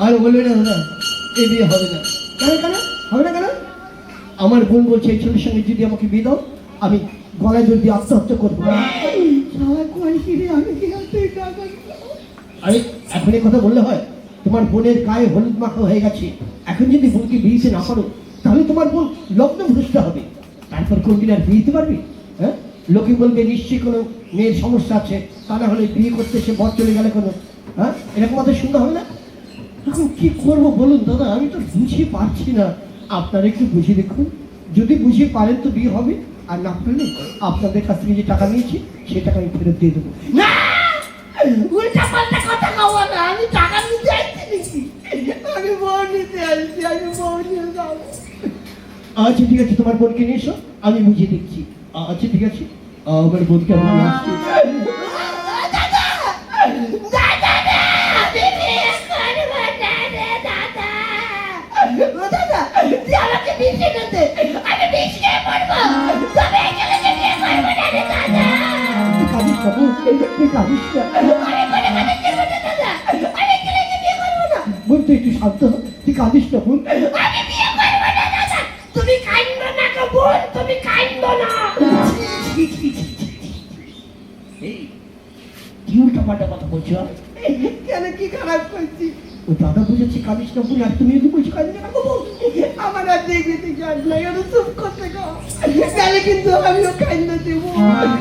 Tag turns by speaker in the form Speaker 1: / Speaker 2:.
Speaker 1: আর বলবে না দাদা এই বিয়ে হবে না। কেন কেন হবে না কেন? আমার বোন বলছে এই ছেলের সঙ্গে যদি আমাকে বিয়ে দাও আমি গলায় জোর দিয়ে আত্মহত্যা করবো। আরে এখন এই কথা বললে হয়? তোমার বোনের গায়ে হলুদ মাখা হয়ে গেছে, এখন যদি বোনকে বিয়েতে না পারো তাহলে তোমার বোন লগ্ন ভ্রষ্ট হবে, তারপর কোনদিন আর বিয়ে দিতে পারবি? হ্যাঁ, লোকে বলবে নিশ্চয়ই কোনো মেয়ের সমস্যা আছে, তা না হলে বিয়ে করতে সে বর চলে গেলে কোনো, হ্যাঁ এরকম কথা শুনতে হবে না? এখন কি করবো বলুন দাদা, আমি তো বুঝিয়ে পারছি না। আপনারা একটু বুঝিয়ে দেখুন, যদি বুঝিয়ে পারেন তো বিয়ে হবে, আর না পারলে আপনাদের কাছ থেকে যে টাকা নিয়েছি সে টাকা আমি ফেরত দিয়ে দেবো।
Speaker 2: না, উল্টা পাল্টা কথা কওয়া না, আমি টাকা নিতে আসছি নাকি? আমি বউ নিতে আসছি, আমি বউ নিয়ে যাবো।
Speaker 1: আচ্ছা ঠিক আছে, তোমার বোনকে নিয়ে এসো, আমি বুঝিয়ে দেখছি। আচ্ছা ঠিক আছে, আমার বোনকে আমি নিয়ে আসছি। বোন তুই একটু শান্ত হ, তুই কাঁদিস না বোন।
Speaker 2: তুমি কাঁদো না গো বোন, তুমি কাঁদো না।
Speaker 1: কি উল্টা পাল্টা কথা বলছো?
Speaker 2: কেন কি খারাপ করছি?
Speaker 1: ও দাদা বুঝেছি কাঁদিস না বোন, আর তুমি যদি বলছো কাঁদিস না বোন।
Speaker 2: আমার আর দেখতে চাস না, চুপ করতে গো, তাহলে কিন্তু আমিও কাঁদতে দেবো।